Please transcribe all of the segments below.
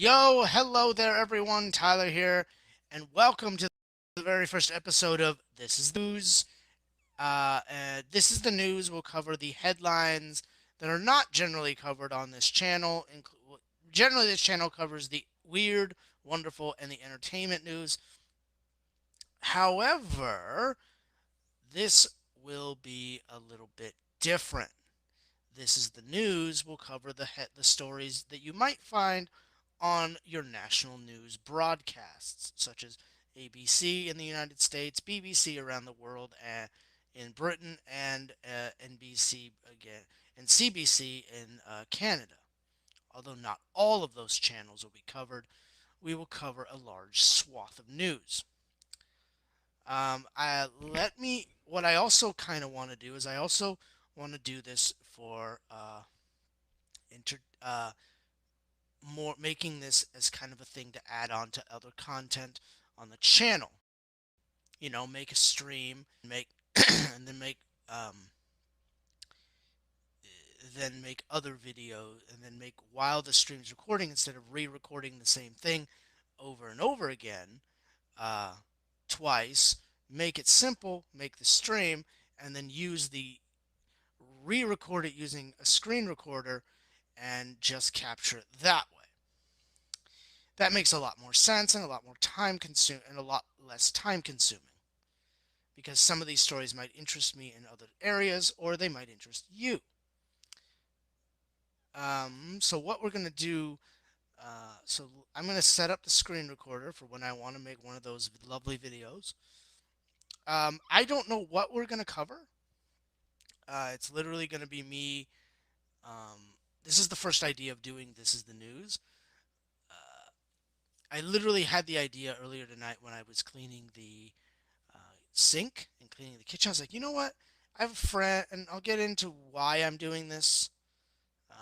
Hello there, everyone. Tyler here, and welcome to the very first episode of This is the News. This is the news. We'll cover the headlines that are not generally covered on this channel. Generally, this channel covers the weird, wonderful, and the entertainment news. However, this will be a little bit different. This is the news. We'll cover the stories that you might find on your national news broadcasts, such as ABC in the United States, BBC around the world, and in Britain, and NBC again, and CBC in Canada. Although not all of those channels will be covered, we will cover a large swath of news. What I also kind of want to do is I also want to do this for inter, more making this as kind of a thing to add on to other content on the channel. Make a stream, make and um, then make other videos, and then make while the stream's recording instead of re-recording the same thing over and over again, uh, twice. Make it simple, make the stream, and then use the re-record it using a screen recorder and just capture it that way. That makes a lot more sense and a lot more time consuming and a lot less time consuming, because some of these stories might interest me in other areas or they might interest you. So what we're going to do, so I'm going to set up the screen recorder for when I want to make one of those lovely videos. I don't know what we're going to cover. It's literally going to be me. This is the first idea of doing This is the News. I literally had the idea earlier tonight when I was cleaning the sink and cleaning the kitchen. I was like, you know what? I have a friend, and I'll get into why I'm doing this.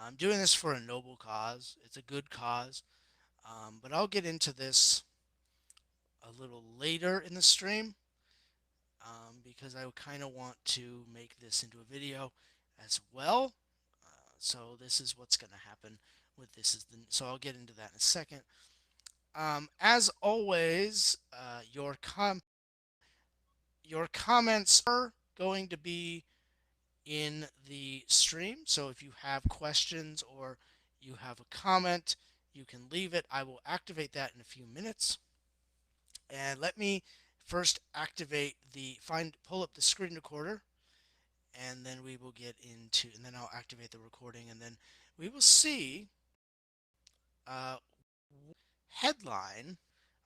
I'm doing this for a noble cause. It's a good cause. But I'll get into this a little later in the stream, because I kind of want to make this into a video as well. So this is what's going to happen with this. So I'll get into that in a second. As always, your comments are going to be in the stream. So if you have questions or you have a comment, you can leave it. I will activate that in a few minutes. And let me first pull up the screen recorder, and then we will and then I'll activate the recording, and then we will see what headline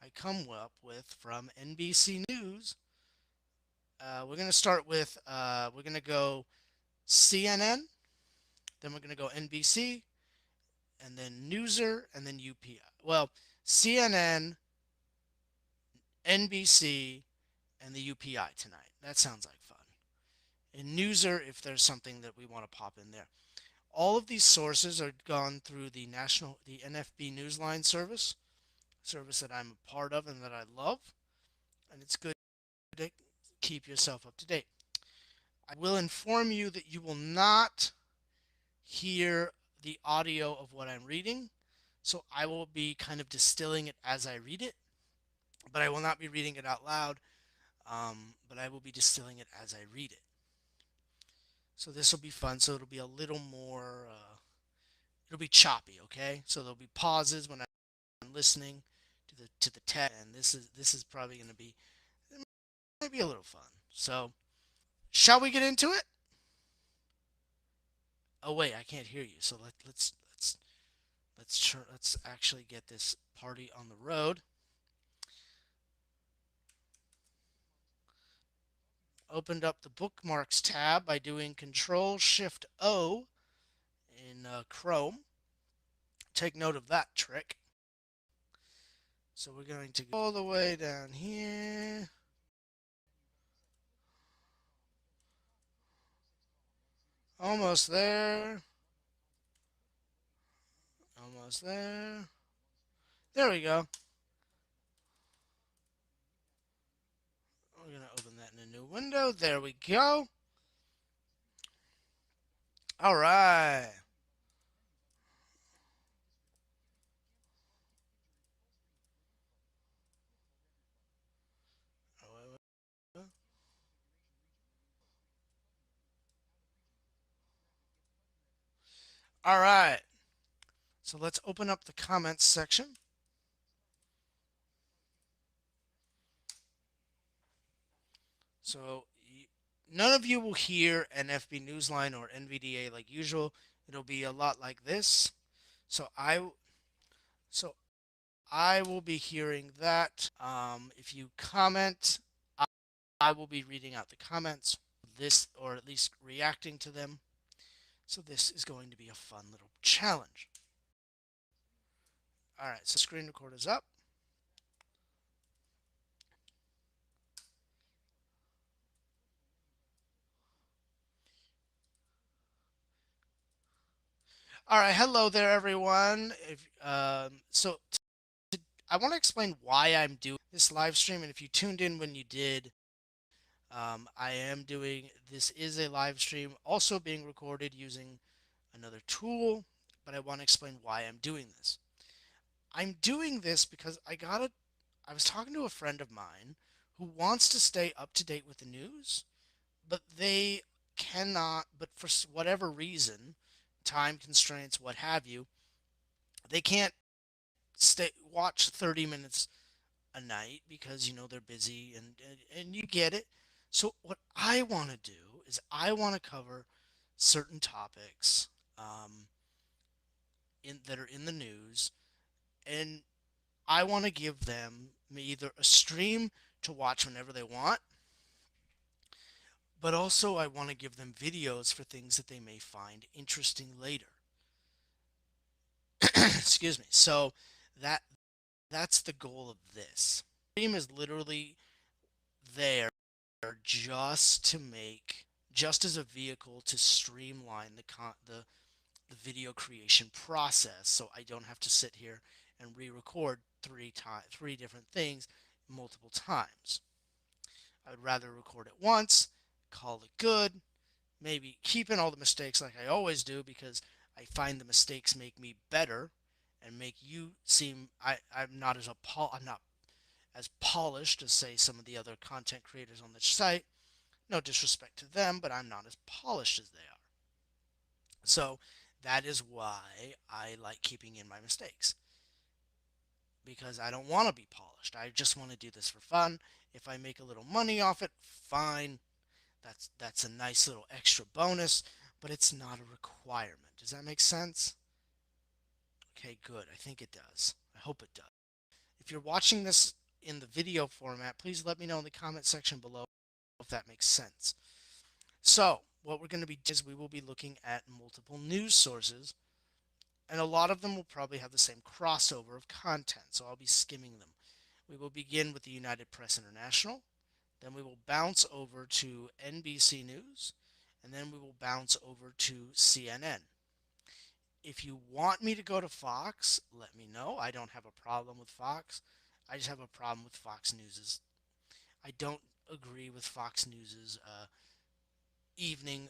I come up with from NBC News. We're going to start with, we're going to go CNN, then we're going to go NBC, and then Newser, and then UPI. Well, CNN, NBC, and the UPI tonight. That sounds like fun. And Newser, if there's something that we want to pop in there. All of these sources are gone through the NFB Newsline service that I'm a part of and that I love. And it's good to keep yourself up to date. I will inform you that you will not hear the audio of what I'm reading. So I will be kind of distilling it as I read it, but I will not be reading it out loud, but I will be distilling it as I read it. So this will be fun. So it'll be a little more, it'll be choppy, okay? So there'll be pauses when I'm listening to the text, and this is probably going to be, it might be a little fun. So shall we get into it? Oh wait, I can't hear you. So let's actually get this party on the road. Opened up the bookmarks tab by doing Control-Shift-O in Chrome. Take note of that trick. So we're going to go all the way down here. Almost there. Almost there. There we go. We're going to open that in a new window. There we go. All right. All right. So let's open up the comments section. So none of you will hear NFB Newsline or NVDA like usual. It'll be a lot like this. So so I will be hearing that. If you comment, I will be reading out the comments. This, or at least reacting to them. So this is going to be a fun little challenge. All right, so screen record is up. All right, hello there, everyone. I want to explain why I'm doing this live stream, and if you tuned in when you did, I am doing this is a live stream, also being recorded using another tool, but I want to explain why I'm doing this. I'm doing this because I was talking to a friend of mine who wants to stay up to date with the news, but they cannot, but for whatever reason, time constraints, what have you, they can't watch 30 minutes a night because they're busy, and you get it. So what I want to do is I want to cover certain topics that are in the news, and I want to give them either a stream to watch whenever they want, but also I want to give them videos for things that they may find interesting later. Excuse me. So that that's the goal of this. Stream is literally there just as a vehicle to streamline the video creation process, so I don't have to sit here and re-record three different things multiple times. I would rather record it once, call it good, maybe keep in all the mistakes like I always do, because I find the mistakes make me better and make you seem I'm not as polished as, say, some of the other content creators on the site. No disrespect to them, but I'm not as polished as they are. So that is why I like keeping in my mistakes, because I don't want to be polished. I just want to do this for fun. If I make a little money off it, fine. That's a nice little extra bonus, but it's not a requirement. Does that make sense? Okay, good. I think it does. I hope it does. If you're watching this in the video format, please let me know in the comment section below if that makes sense. So, what we're going to be doing is we will be looking at multiple news sources, and a lot of them will probably have the same crossover of content, so I'll be skimming them. We will begin with the United Press International, then we will bounce over to NBC News, and then we will bounce over to CNN. If you want me to go to Fox, let me know. I don't have a problem with Fox. I just have a problem with Fox News's. I don't agree with Fox News's evening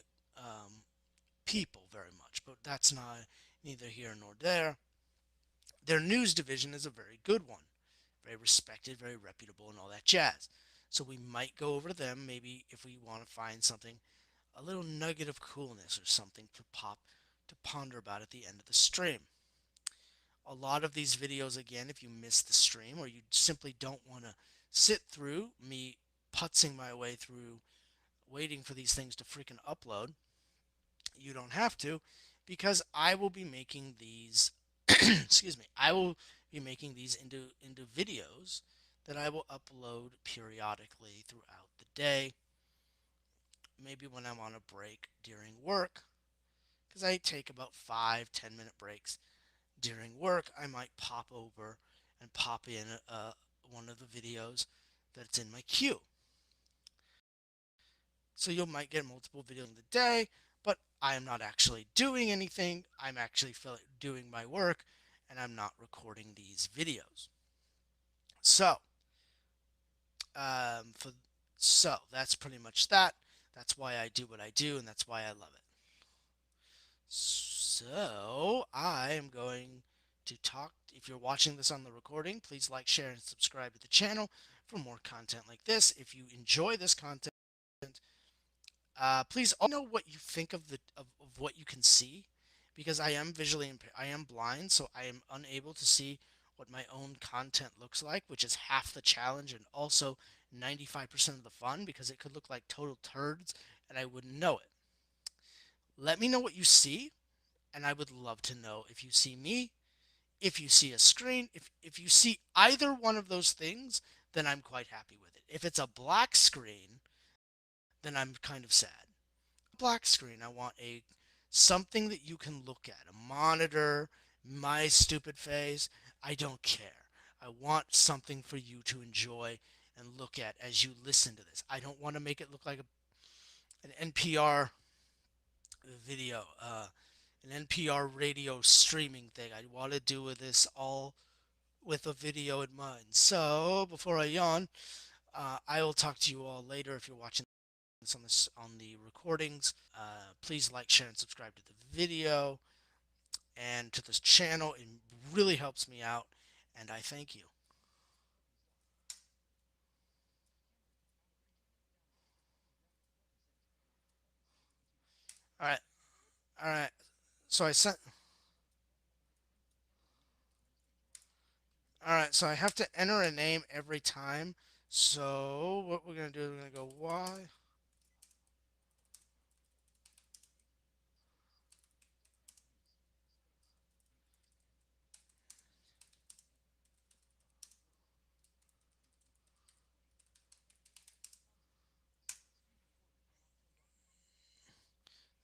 people very much, but that's neither here nor there. Their news division is a very good one, very respected, very reputable, and all that jazz. So we might go over to them, maybe if we want to find something, a little nugget of coolness or something to ponder about at the end of the stream. A lot of these videos, again, if you miss the stream or you simply don't want to sit through me putzing my way through waiting for these things to freaking upload, you don't have to, because I will be making these excuse me, I will be making these into videos that I will upload periodically throughout the day. Maybe when I'm on a break during work, because I take about 5-10 minute breaks during work, I might pop over and pop in one of the videos that's in my queue. So you might get multiple videos in the day, but I am not actually doing anything. I'm actually doing my work, and I'm not recording these videos. So, um, for that's pretty much that. That's why I do what I do, and that's why I love it. So I am going to talk. If you're watching this on the recording, please like, share, and subscribe to the channel for more content like this. If you enjoy this content, please all know what you think of what you can see. because I am blind, so I am unable to see what my own content looks like, which is half the challenge and also 95% of the fun because it could look like total turds and I wouldn't know it. Let me know what you see, and I would love to know if you see me, if you see a screen, if you see either one of those things, then I'm quite happy with it. If it's a black screen, then I'm kind of sad. Black screen. I want a something that you can look at. A monitor, my stupid face. I don't care. I want something for you to enjoy and look at as you listen to this. I don't want to make it look like an NPR video, an NPR radio streaming thing. I want to do with this all with a video in mind. So before I yawn, I will talk to you all later if you're watching this on the recordings. Please like, share, and subscribe to the video and to this channel. It really helps me out, and I thank you. All right, all right. So I sent. All right, so I have to enter a name every time. So what we're gonna do is we're gonna go Y.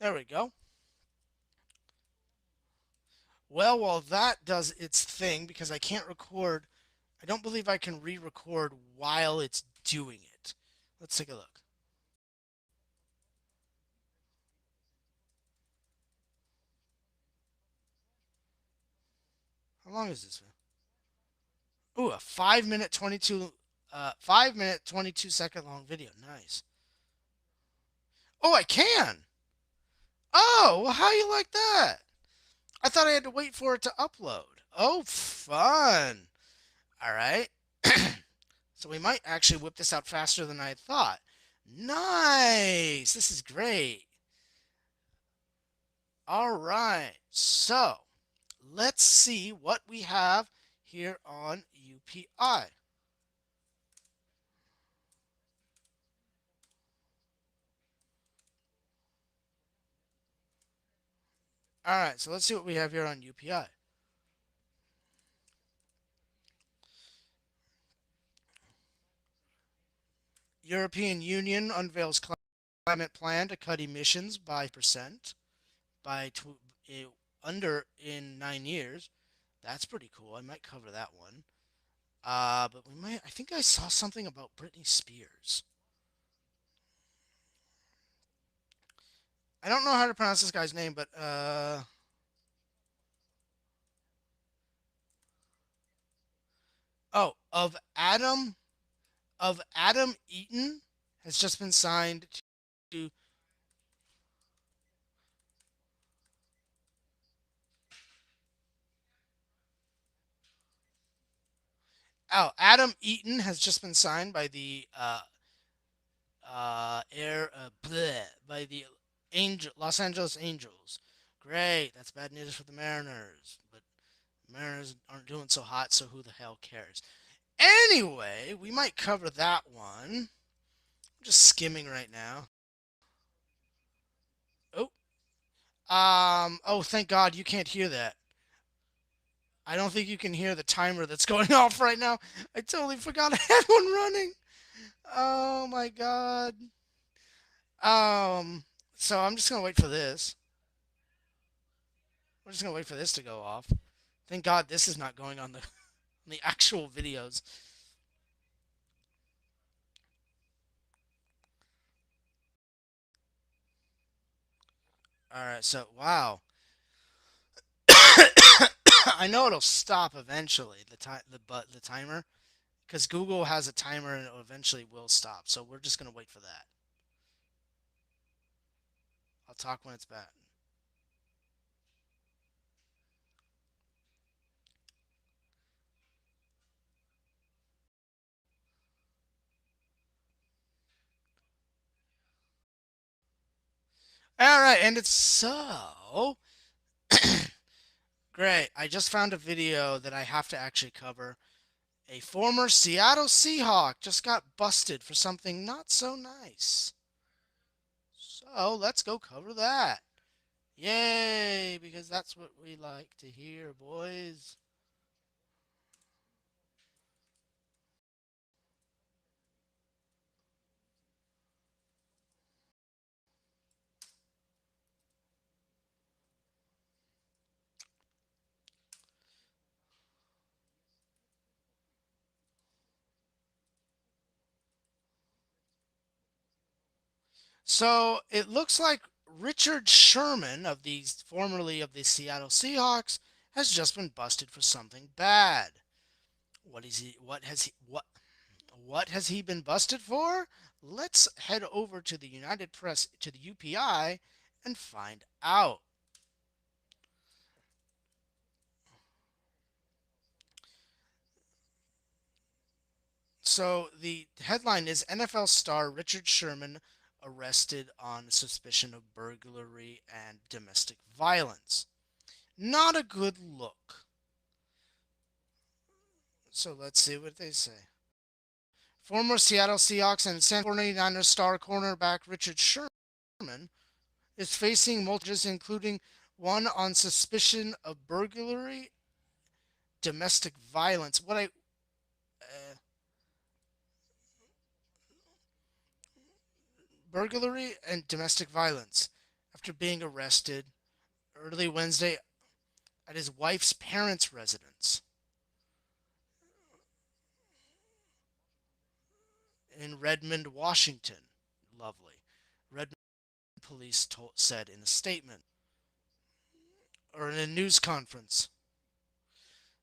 There we go. Well, while that does its thing, because I can't record, I don't believe I can re-record while it's doing it. Let's take a look. How long is this? Ooh, a 5 minute 22 5 minute 22-second long video. Nice. Oh, I can. Oh, well, how you like that? I thought I had to wait for it to upload. Oh, fun. All right. So we might actually whip this out faster than I had thought. Nice. This is great. All right. So let's see what we have here on UPI. All right. So let's see what we have here on UPI. European Union unveils climate plan to cut emissions by percent by under in 9 years. That's pretty cool. I might cover that one. But we might. I think I saw something about Britney Spears. I don't know how to pronounce this guy's name, but oh, of Adam Eaton has just been signed to. Oh, Adam Eaton has just been signed by the air bleh, by the Los Angeles Angels. Great, that's bad news for the Mariners, but Mariners aren't doing so hot, so who the hell cares? Anyway, we might cover that one. I'm just skimming right now. Oh, oh, thank God you can't hear that. I don't think you can hear the timer that's going off right now. I totally forgot I had one running. Oh my God. Um, so I'm just gonna wait for this. We're just gonna wait for this to go off. Thank God this is not going on the actual videos. All right, so wow. I know it'll stop eventually. The timer, because Google has a timer and it eventually will stop. So we're just gonna wait for that. I'll talk when it's back. All right, and it's so Great. I just found a video that I have to actually cover. A former Seattle Seahawk just got busted for something not so nice. So let's go cover that. Yay, because that's what we like to hear, boys. So it looks like Richard Sherman of the formerly of the Seattle Seahawks has just been busted for something bad. What has he been busted for? Let's head over to the United Press to the UPI and find out. So the headline is NFL star Richard Sherman arrested on suspicion of burglary and domestic violence. Not a good look. So let's see what they say. Former Seattle Seahawks and San 49ers star cornerback Richard Sherman is facing multiple charges, including one on suspicion of burglary, domestic violence. Burglary and domestic violence after being arrested early Wednesday at his wife's parents' residence in Redmond, Washington. Lovely. Redmond police said in a statement or in a news conference.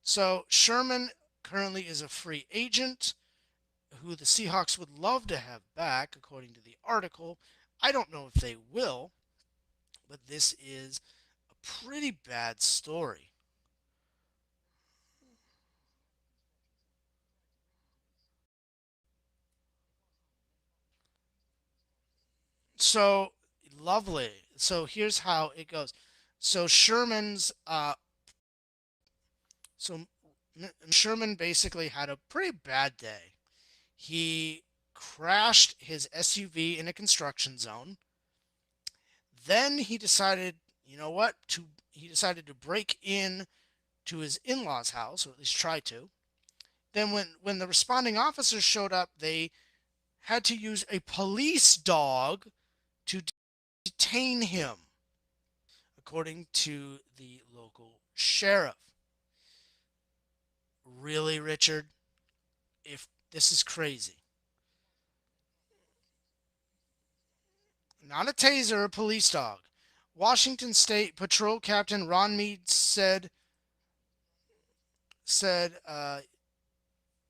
So Sherman currently is a free agent who the Seahawks would love to have back, according to the article. I don't know if they will, but this is a pretty bad story. So lovely. So here's how it goes. So so Sherman basically had a pretty bad day. He crashed his SUV in a construction zone. Then he decided, you know what? He decided to break in to his in-laws' house, or at least try to. Then when the responding officers showed up, they had to use a police dog to detain him, according to the local sheriff. Really, Richard? If this is crazy. Not a taser, a police dog. Washington State Patrol Captain Ron Mead said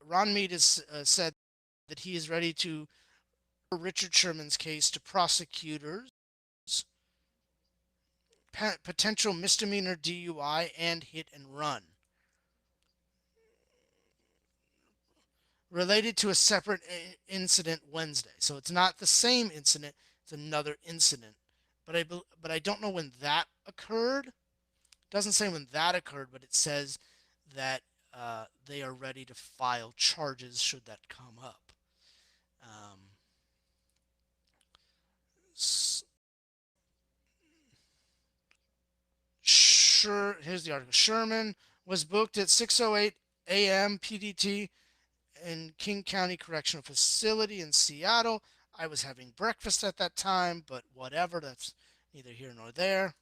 Ron Mead has said that he is ready to Richard Sherman's case to prosecutors, potential misdemeanor DUI and hit and run, related to a separate incident Wednesday. So it's not the same incident; it's another incident. But I don't know when that occurred. It doesn't say when that occurred, but it says that they are ready to file charges should that come up. Um, sure, here's the article. Sherman was booked at 6:08 a.m. PDT in King County Correctional Facility in Seattle. I was having breakfast at that time, but whatever, that's neither here nor there.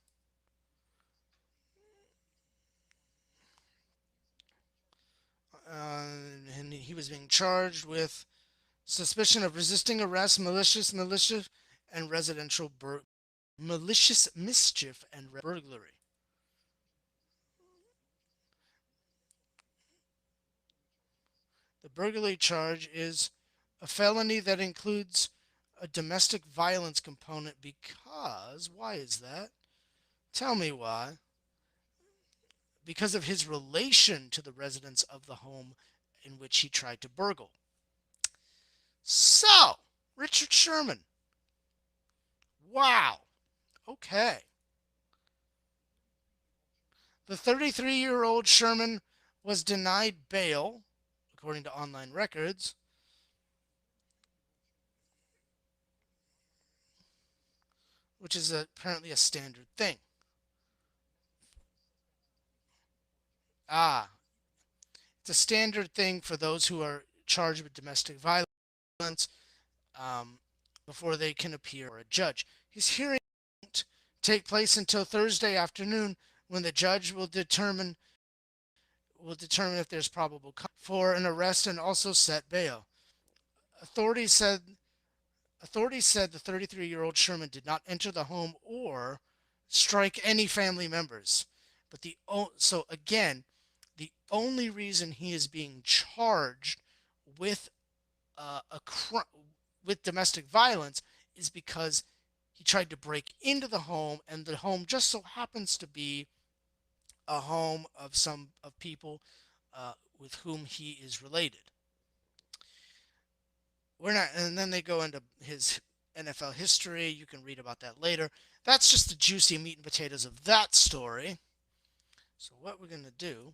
And he was being charged with suspicion of resisting arrest, and residential malicious mischief and burglary. The burglary charge is a felony that includes a domestic violence component because why is that? Tell me why. Because of his relation to the residents of the home in which he tried to burgle. So, Richard Sherman. Wow. Okay. The 33-year-old Sherman was denied bail, according to online records, which is apparently a standard thing. Ah, it's a standard thing for those who are charged with domestic violence um, before they can appear for a judge. His hearing won't take place until Thursday afternoon, when the judge will determine if there's probable cause for an arrest and also set bail. Authorities said Authorities said the 33-year-old Sherman did not enter the home or strike any family members. But so again, the only reason he is being charged with with domestic violence is because he tried to break into the home, and the home just so happens to be a home of some of people with whom he is related. We're not, and then they go into his NFL history. You can read about that later. That's just the juicy meat and potatoes of that story. So what we're gonna do?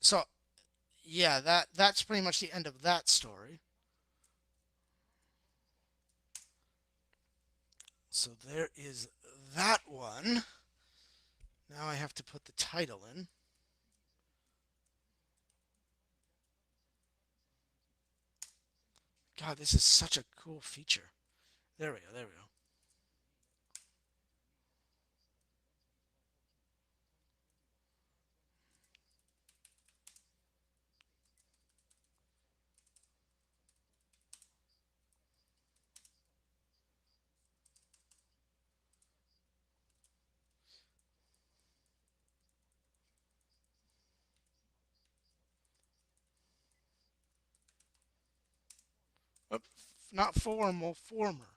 So yeah, that's pretty much the end of that story. So there is that one. Now I have to put the title in. God, this is such a cool feature. There we go. There we go. Oop, not formal, former.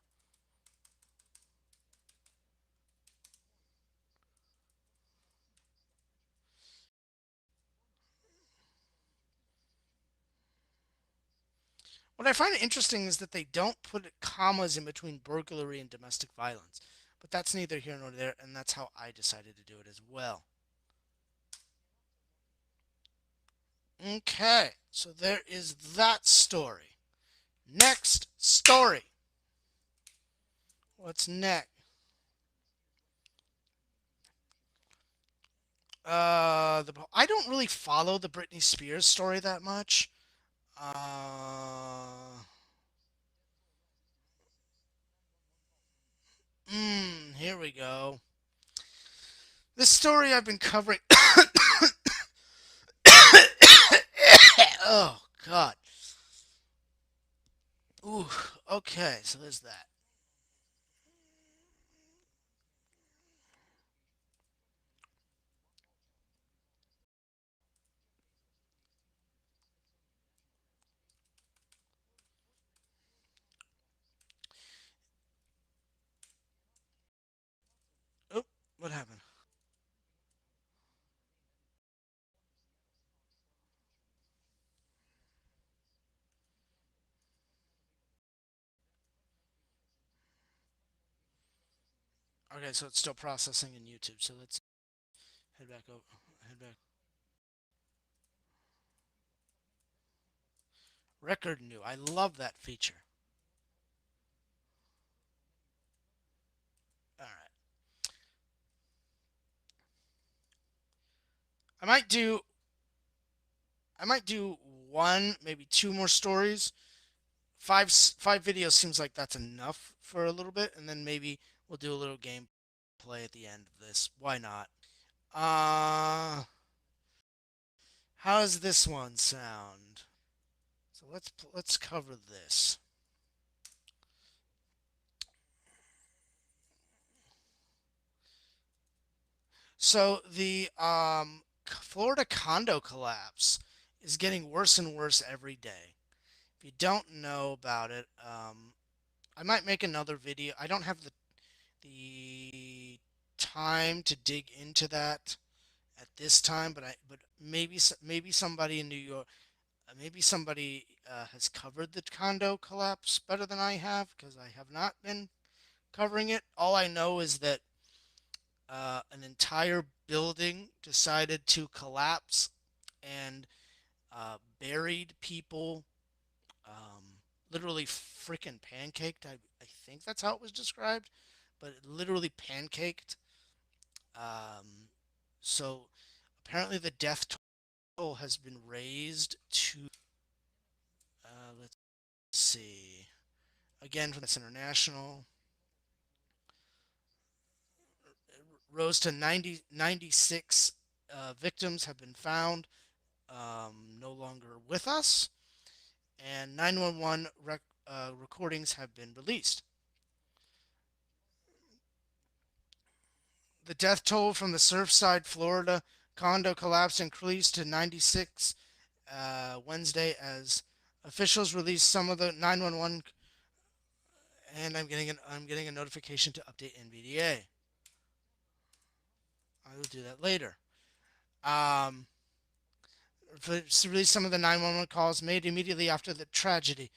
What I find interesting is that they don't put commas in between burglary and domestic violence. But that's neither here nor there, and that's how I decided to do it as well. Okay, so there is that story. Next story. What's next? I don't really follow the Britney Spears story that much. Here we go. This story I've been covering. Oh God. Ooh. Okay, so there's that. Oh, what happened? Okay, so it's still processing in YouTube. So let's head back over. Head back. Record new. I love that feature. All right. I might do. I might do one, maybe two more stories. Five videos seems like that's enough for a little bit, and then maybe we'll do a little gameplay at the end of this. Why not? Uh, how does this one sound? So let's cover this. So the Florida condo collapse is getting worse and worse every day. If you don't know about it, I might make another video. I don't have the time to dig into that at this time, but maybe somebody in New York. Maybe somebody has covered the condo collapse better than I have, because I have not been covering it. All I know is that an entire building decided to collapse and buried people, literally freaking pancaked. I think that's how it was described, but it literally pancaked. Um, so apparently the death toll has been raised to, let's see, again, that's international, rose to 96 victims have been found, no longer with us, and 911 recordings have been released. The death toll from the Surfside, Florida condo collapse increased to 96 Wednesday as officials released some of the 911, and I'm getting a notification to update NVDA. I will do that later. Um, release some of the 911 calls made immediately after the tragedy.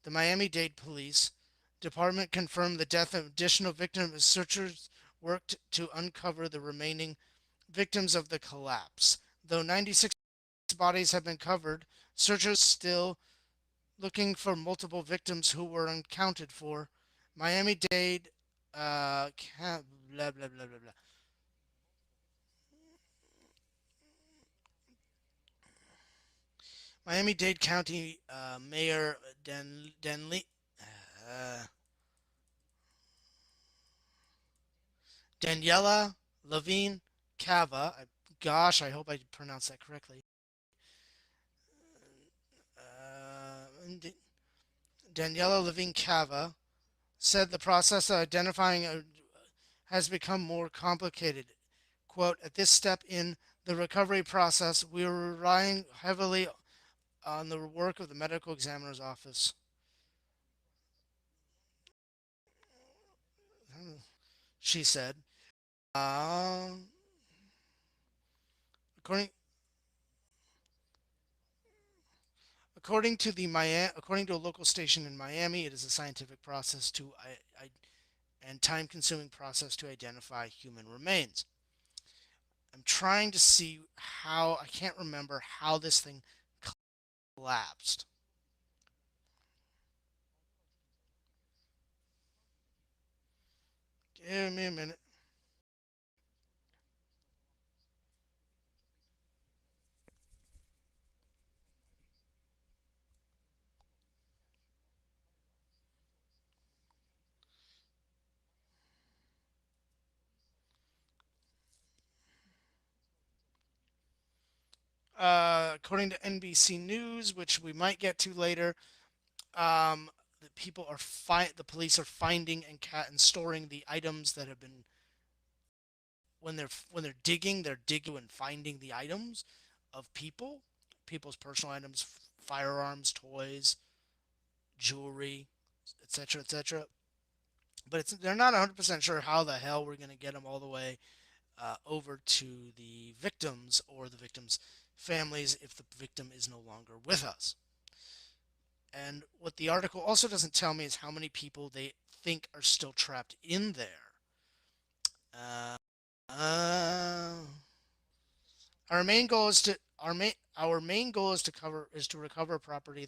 The Miami-Dade Police Department confirmed the death of additional victims as searchers worked to uncover the remaining victims of the collapse. Though 96 bodies have been covered, searchers still looking for multiple victims who were unaccounted for. Miami-Dade, blah blah blah blah blah. Miami-Dade County Mayor Denley, uh, Daniela Levine Cava. Gosh, I hope I pronounced that correctly. Daniela Levine Cava said the process of identifying has become more complicated. Quote, at this step in the recovery process, we are relying heavily on the work of the medical examiner's office. She said, um, according according to a local station in Miami, it is a scientific process and time-consuming process to identify human remains. I'm trying to see how I can't remember how this thing collapsed. Give me a minute. According to NBC News, which we might get to later, the people are the police are finding and storing the items that have been when they're digging and finding the items of people's personal items, firearms, toys, jewelry, etc., etc. But they're not 100% sure how the hell we're gonna get them all the way over to the victims or the victims' families if the victim is no longer with us. And what the article also doesn't tell me is how many people they think are still trapped in there. Uh, uh, our main goal is to our main goal is to recover property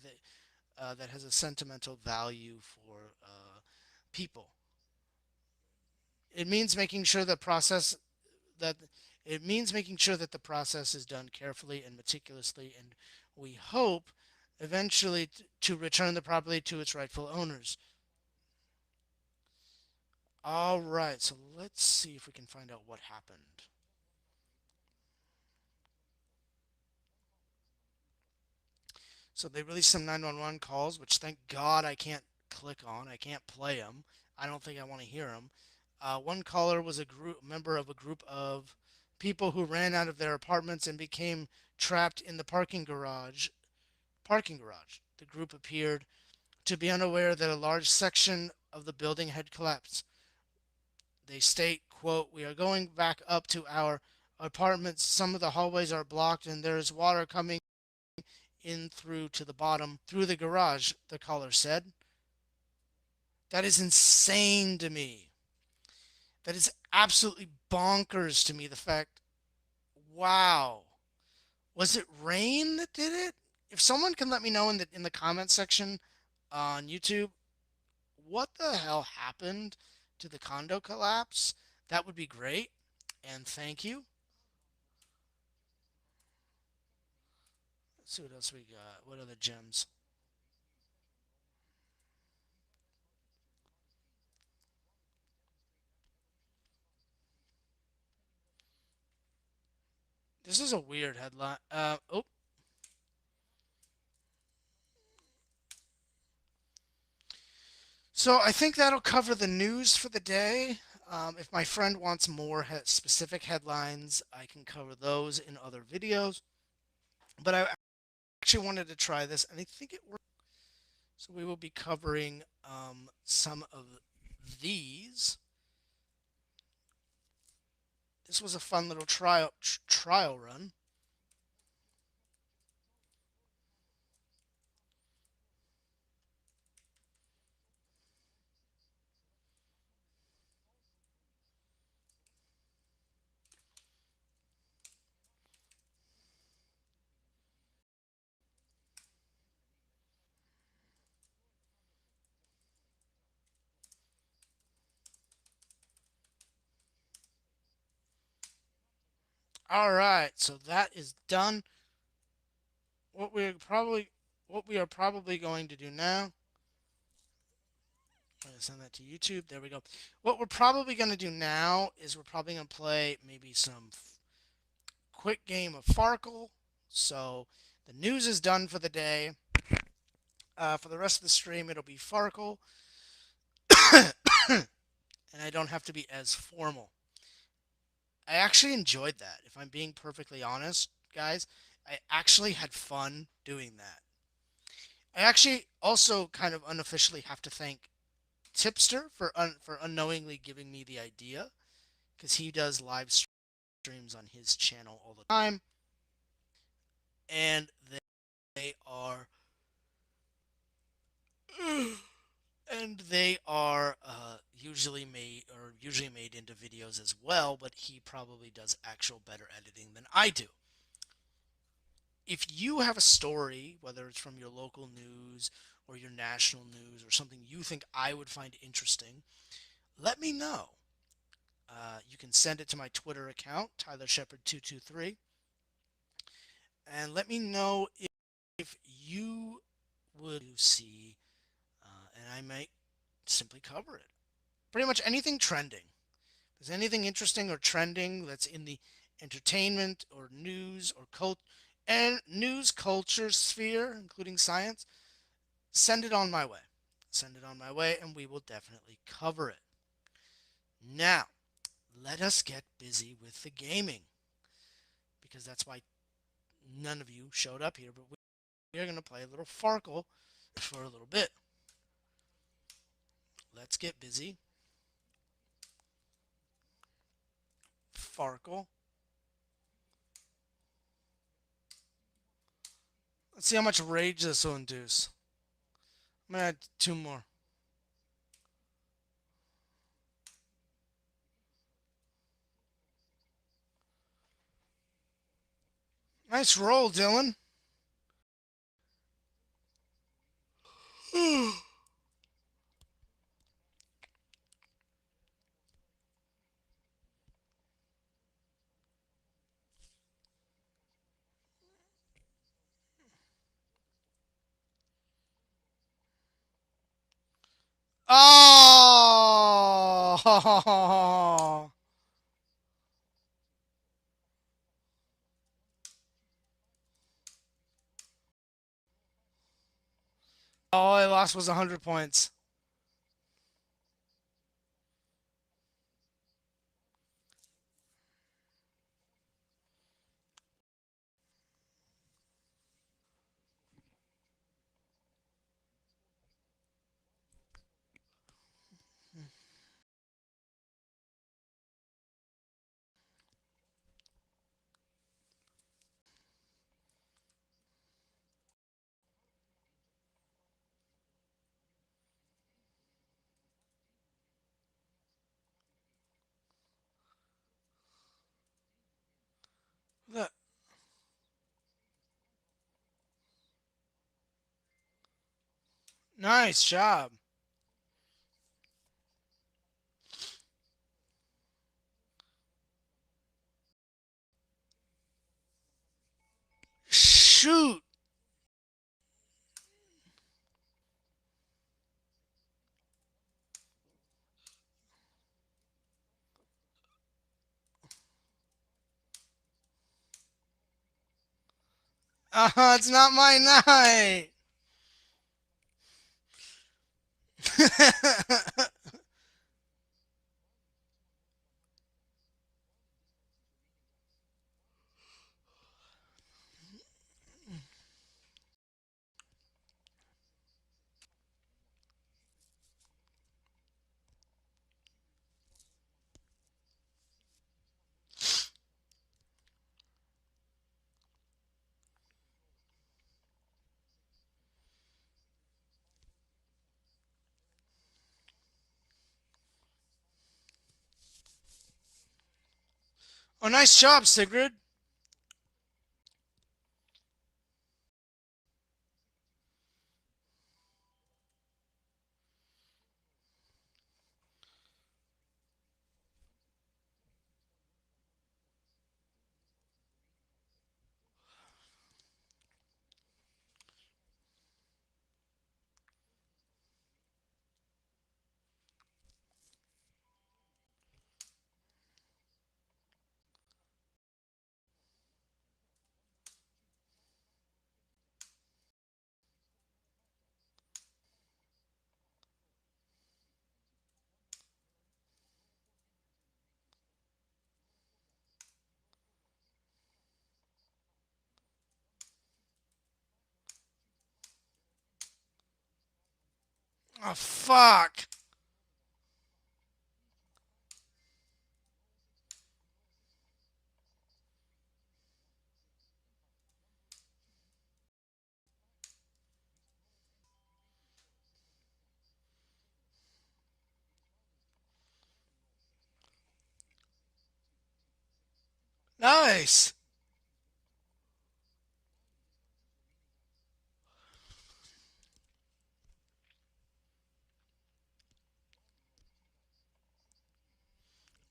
that has a sentimental value for people. It means making sure the process that it means making sure that the process is done carefully and meticulously, and we hope eventually to return the property to its rightful owners. All right, so let's see if we can find out what happened. So they released some 911 calls, which thank God I can't click on. I can't play them. I don't think I want to hear them. One caller was a member of a group of people who ran out of their apartments and became trapped in the parking garage. The group appeared to be unaware that a large section of the building had collapsed. They state, quote, we are going back up to our apartments. Some of the hallways are blocked and there is water coming in through to the bottom through the garage, the caller said. That is insane to me. That is absolutely bonkers to me. The fact, wow. Was it rain that did it? If someone can let me know in the comment section on YouTube what the hell happened to the condo collapse, that would be great. And thank you. Let's see what else we got. What other gems? This is a weird headline. Oh, so I think that'll cover the news for the day. If my friend wants more specific headlines, I can cover those in other videos. But I actually wanted to try this, and I think it worked. So we will be covering some of these. This was a fun little trial run. All right, so that is done. What we are probably going to do now. I'm gonna send that to YouTube. There we go. What we're probably gonna do now is we're probably gonna play maybe some quick game of Farkle. So the news is done for the day. For the rest of the stream, it'll be Farkle, and I don't have to be as formal. I actually enjoyed that. If I'm being perfectly honest, guys, I actually had fun doing that. I actually also kind of unofficially have to thank Tipster for unknowingly giving me the idea because he does live streams on his channel all the time, and they are and they are usually made into videos as well. But he probably does actual better editing than I do. If you have a story, whether it's from your local news or your national news or something you think I would find interesting, let me know. You can send it to my Twitter account, Tyler Shepard223, and let me know if you would see, and I might simply cover it. Pretty much anything trending. If there's anything interesting or trending that's in the entertainment or news or news culture sphere, including science, send it on my way. Send it on my way, and we will definitely cover it. Now, let us get busy with the gaming, because that's why none of you showed up here. But we are going to play a little Farkle for a little bit. Let's get busy. Farkle. Let's see how much rage this will induce. I'm going to add 2 more. Nice roll, Dylan. Oh! All I lost was 100 points. Nice job. Shoot. It's not my night. Oh, nice job, Sigrid. Oh, fuck. Nice.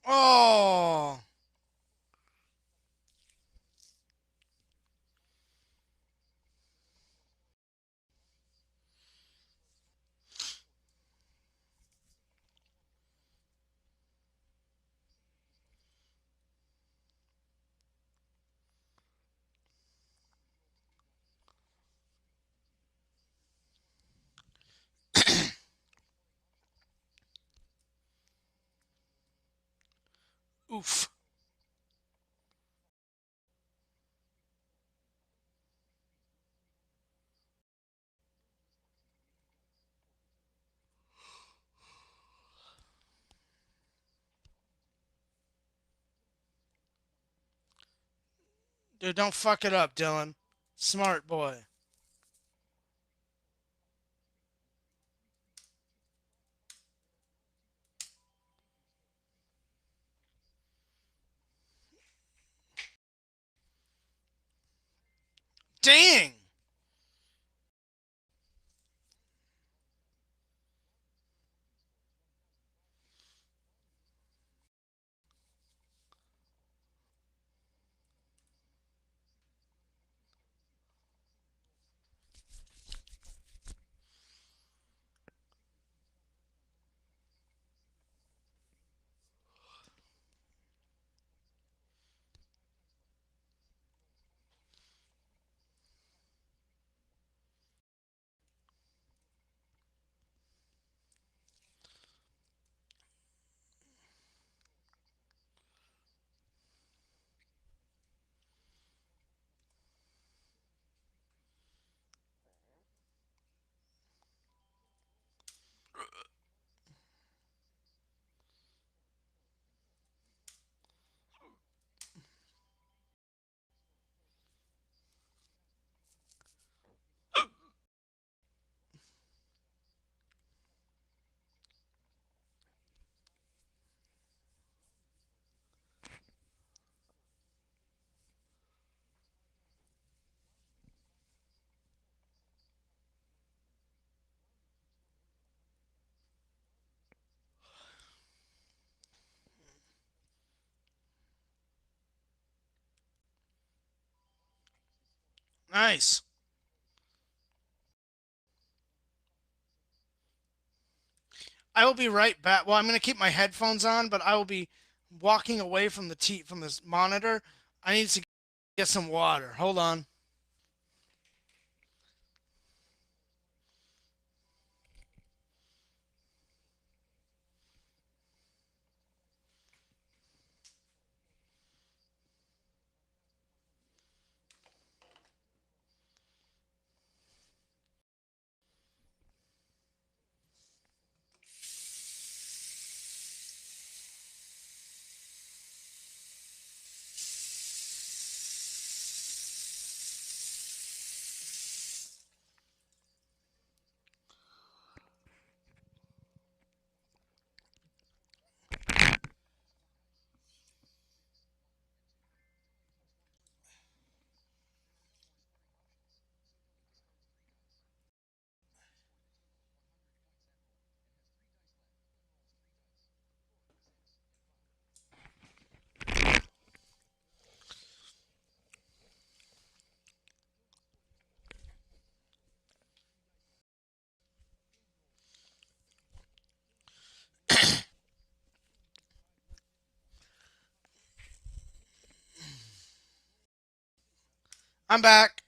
Oh. Oof. Dude, don't fuck it up, Dylan. Smart boy. Dang. Nice. I will be right back. Well, I'm going to keep my headphones on, but I will be walking away from from this monitor. I need to get some water. Hold on. I'm back.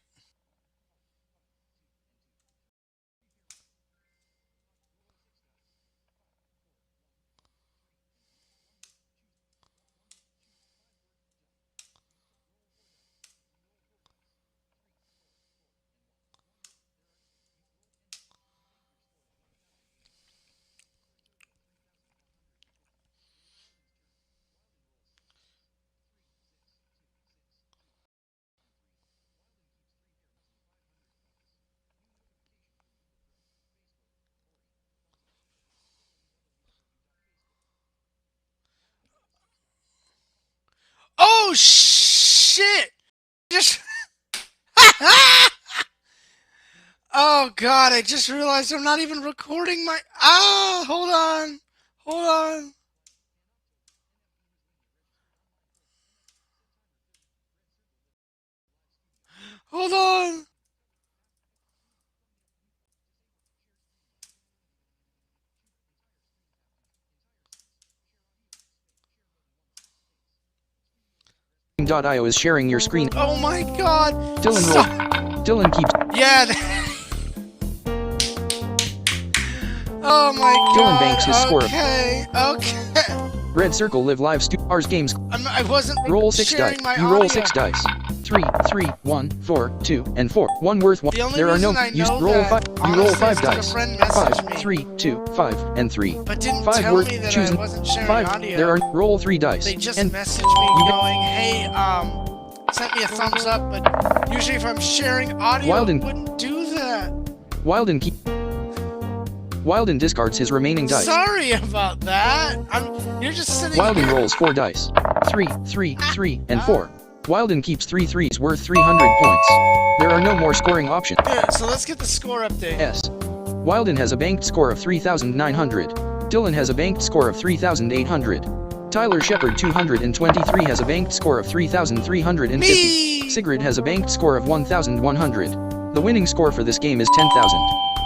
Oh shit! Just Oh god, I just realized I'm not even recording my hold on. Hold on. Hold on. Dylan.io is sharing your screen. Oh my god. Dylan keeps. Yeah. Oh my god. Dylan banks his score of. Okay. Red circle live live ours games. I wasn't roll 6 sharing dice. my You roll audio. 6 dice. 3, 3, 1, 4, 2, and 4. One worth 1. The only There are no. reason I You know roll that, 5. You roll honestly, 5 is 'cause a dice. friend messaged 5, me. 3, 2, 5, and 3. But didn't 5 tell worth. me that Choose I wasn't sharing 5. audio. There are. Roll 3 dice. They just and messaged me going, hey, sent me a thumbs up, but usually if I'm sharing audio, Wilden- it wouldn't do that. Wilden discards his remaining dice. Sorry about that. You're just sitting Wilden here. rolls 4 dice. 3, 3, 3, and 4. Wilden keeps 3 threes worth 300 points. There are no more scoring options. Good, so let's get the score update. S. Wilden has a banked score of 3,900. Dylan has a banked score of 3,800. Tyler Shepard 223 has a banked score of 3,350. Me! Sigrid has a banked score of 1,100. The winning score for this game is 10,000.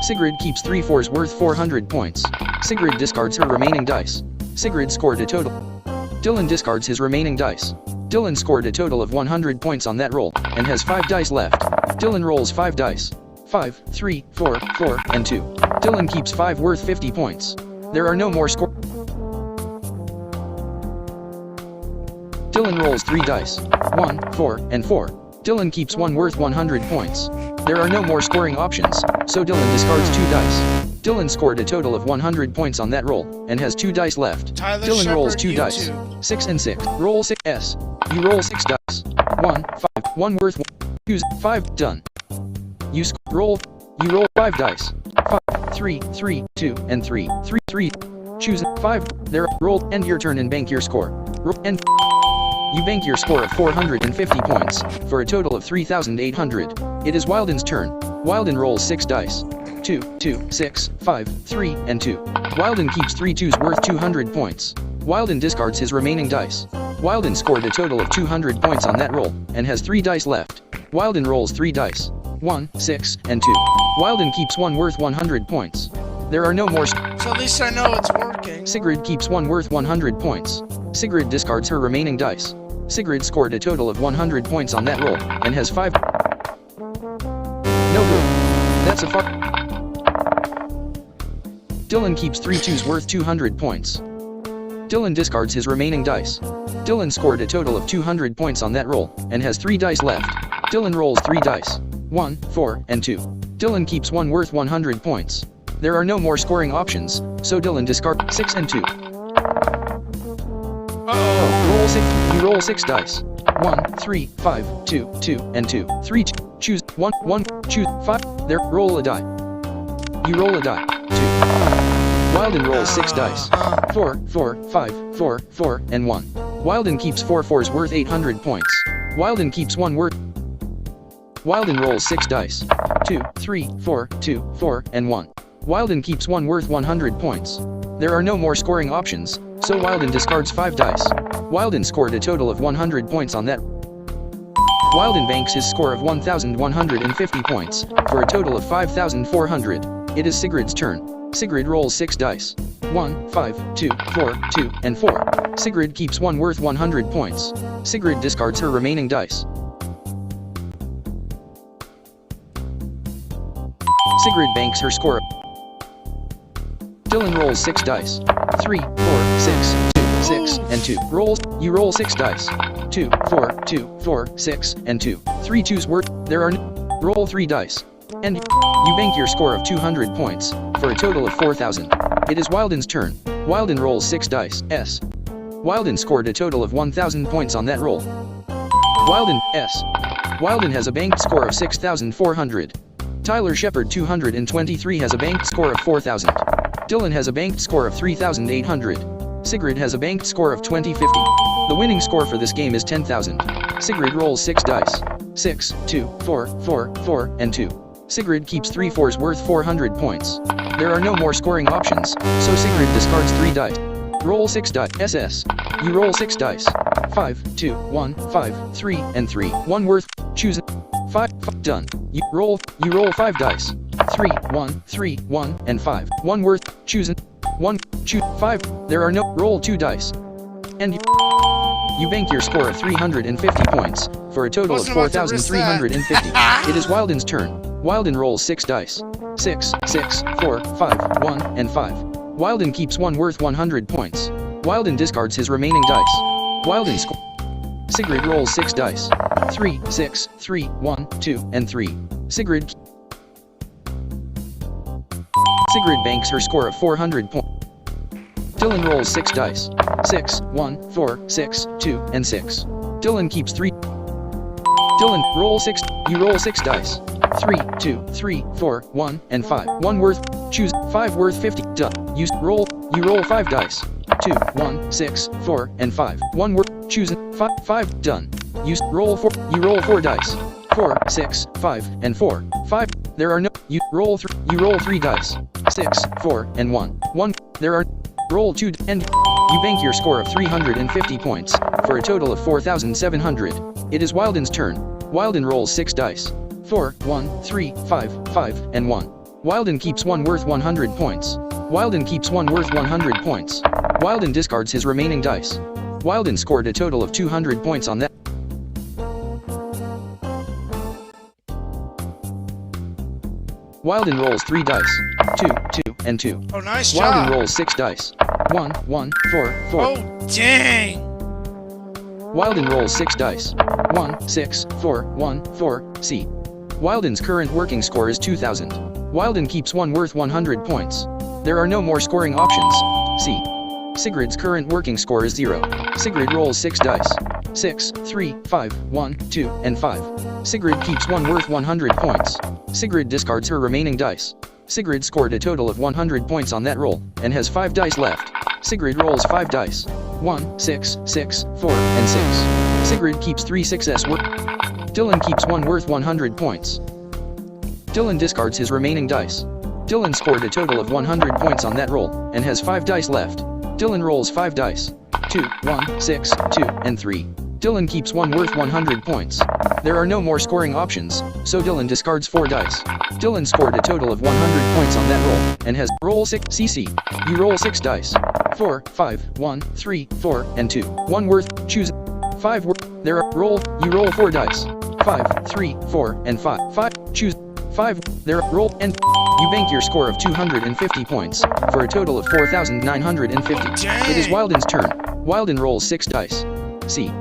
Sigrid keeps 3 fours worth 400 points. Sigrid discards her remaining dice. Sigrid scored a total. Dylan discards his remaining dice. Dylan scored a total of 100 points on that roll, and has 5 dice left. Dylan rolls 5 dice. 5, 3, 4, 4, and 2. Dylan keeps 5 worth 50 points. There are no more score. Dylan rolls 3 dice. 1, 4, and 4. Dylan keeps 1 worth 100 points. There are no more scoring options, so Dylan discards 2 dice. Dylan scored a total of 100 points on that roll, and has 2 dice left. Tyler Dylan Shepard, rolls 2 dice. YouTube. 6 and 6. Roll 6 S. You roll 6 dice. 1, 5, 1 worth 1. Use 5. Done. You roll. You roll 5 dice. 5, 3, 3, 2, and 3. 3, 3. Choose 5. There. Roll. End your turn and bank your score. Roll. End. You bank your score of 450 points, for a total of 3,800. It is Wilden's turn. Wilden rolls 6 dice. 2, 2, 6, 5, 3, and 2. Wilden keeps 3 twos worth 200 points. Wilden discards his remaining dice. Wilden scored a total of 200 points on that roll, and has 3 dice left. Wilden rolls 3 dice. 1, 6, and 2. Wilden keeps 1 worth 100 points. There are no more. So at least I know it's working. Sigrid keeps 1 worth 100 points. Sigrid discards her remaining dice. Sigrid scored a total of 100 points on that roll, and has 5. No good. That's a far. Dylan keeps 3 twos worth 200 points. Dylan discards his remaining dice. Dylan scored a total of 200 points on that roll, and has 3 dice left. Dylan rolls 3 dice. 1, 4, and 2. Dylan keeps 1 worth 100 points. There are no more scoring options, so Dylan discards 6 and 2. Roll 6. You roll 6 dice. 1, 3, 5, 2, 2, and 2. 3, 2. Choose 1, 1, choose 5. There, roll a die. You roll a die. 2. Wilden rolls 6 dice. 4, 4, 5, 4, 4, and 1. Wilden keeps 4 fours worth 800 points. Wilden keeps 1 worth. Wilden rolls 6 dice. 2, 3, 4, 2, 4, and 1. Wilden keeps 1 worth 100 points. There are no more scoring options, so Wilden discards 5 dice. Wilden scored a total of 100 points on that. Wilden banks his score of 1,150 points, for a total of 5,400. It is Sigrid's turn. Sigrid rolls 6 dice. 1, 5, 2, 4, 2, and 4. Sigrid keeps 1 worth 100 points. Sigrid discards her remaining dice. Sigrid banks her score. Dylan rolls 6 dice. 3, 4, 6, 2, 6, and 2. Rolls. You roll 6 dice. 2, 4, 2, 4, 6, and 2. 3 twos worth. There are no. Roll 3 dice. And you bank your score of 200 points, for a total of 4,000. It is Wilden's turn. Wilden rolls 6 dice. S. Wilden scored a total of 1,000 points on that roll. Wilden, S. Wilden has a banked score of 6,400. Tyler Shepard 223 has a banked score of 4,000. Dylan has a banked score of 3,800. Sigrid has a banked score of 2050. The winning score for this game is 10,000. Sigrid rolls 6 dice. 6, 2, 4, 4, 4, and 2. Sigrid keeps 3 fours worth 400 points. There are no more scoring options, so Sigrid discards 3 dice. Roll 6 dice. SS. You roll 6 dice. 5, 2, 1, 5, 3, and 3. 1 worth. Choose 5. Done. You roll 5 dice. 3, 1, 3, 1, and 5. 1 worth. Choose 1. Choose 5. There are no. Roll 2 dice. And you bank your score of 350 points, for a total of 4,350. It is Wilden's turn. Wilden rolls 6 dice. 6, 6, 4, 5, 1, and 5. Wilden keeps 1 worth 100 points. Wilden discards his remaining dice. Wilden score. Sigrid rolls 6 dice. 3, 6, 3, 1, 2, and 3. Sigrid banks her score of 400 points. Dylan rolls 6 dice. 6, 1, 4, 6, 2, and 6. Dylan keeps 3. Dylan, roll 6. You roll 6 dice. 3, 2, 3, 4, 1, and 5. 1 worth. Choose 5 worth 50. Done. You roll 5 dice. 2, 1, 6, 4, and 5. 1 worth. Choose 5. Done. You roll 4. You roll 4 dice. 4, 6, 5, and 4. 5. There are no. You roll 3. You roll 3 dice. 6, 4, and 1. 1. There are. Roll 2 and you bank your score of 350 points, for a total of 4,700. It is Wilden's turn. Wilden rolls 6 dice. 4, 1, 3, 5, 5, and 1. Wilden keeps 1 worth 100 points. Wilden keeps 1 worth 100 points. Wilden discards his remaining dice. Wilden scored a total of 200 points on that. Wilden rolls 3 dice. 2, 2, and 2. Oh, nice Wilden job. rolls 6 dice. 1, 1, 4, 4. Oh, dang. Wilden rolls 6 dice. 1, 6, 4, 1, 4, C. Wilden's current working score is 2,000. Wilden keeps 1 worth 100 points. There are no more scoring options. C. Sigrid's current working score is 0. Sigrid rolls 6 dice. 6, 3, 5, 1, 2, and 5. Sigrid keeps 1 worth 100 points. Sigrid discards her remaining dice. Sigrid scored a total of 100 points on that roll, and has 5 dice left. Sigrid rolls 5 dice. 1, 6, 6, 4, and 6. Sigrid keeps 3 success worth. Dylan keeps 1 worth 100 points. Dylan discards his remaining dice. Dylan scored a total of 100 points on that roll, and has 5 dice left. Dylan rolls 5 dice. 2, 1, 6, 2, and 3. Dylan keeps 1 worth 100 points. There are no more scoring options, so Dylan discards 4 dice. Dylan scored a total of 100 points on that roll, and has roll 6 CC. You roll 6 dice. 4, 5, 1, 3, 4, and 2. 1 worth, choose 5 worth. There are roll, you roll 4 dice. 5, 3, 4, and 5. 5, choose 5. There are roll, and you bank your score of 250 points, for a total of 4,950. It is Wilden's turn. Wilden rolls 6 dice. C.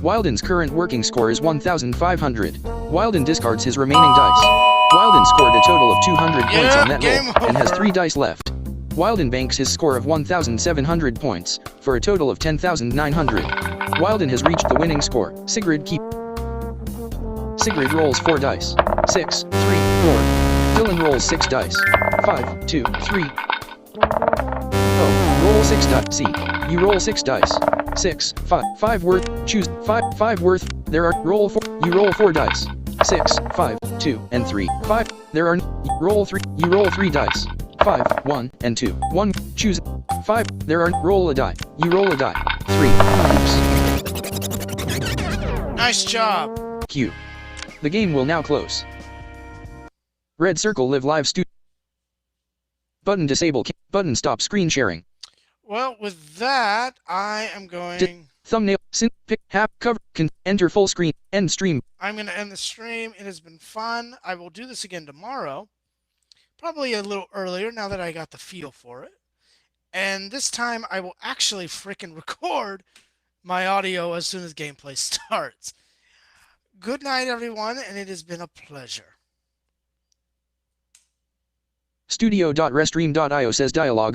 Wilden's current working score is 1,500. Wilden discards his remaining dice. Wilden scored a total of 200 points on that roll, and has 3 dice left. Wilden banks his score of 1,700 points, for a total of 10,900. Wilden has reached the winning score. Sigrid rolls 4 dice. 6, 3, 4. Dylan rolls 6 dice. 5, 2, 3. Oh, roll 6 dice. C. You roll 6 dice. 6, 5 worth, choose 5 worth. There are roll 4. You roll 4 dice. 6, 5, 2, and 3. 5. There are roll 3. You roll 3 dice. 5, 1, and 2. 1. Choose 5. There are roll a die. You roll a die. 3. Nice job. Q. The game will now close. Red circle live live button disable button stop screen sharing. Well, with that, I am going... Thumbnail, pick, cover, enter full screen, end stream. I'm going to end the stream. It has been fun. I will do this again tomorrow. Probably a little earlier now that I got the feel for it. And this time, I will actually frickin' record my audio as soon as gameplay starts. Good night, everyone, and it has been a pleasure. Studio.restream.io says dialogue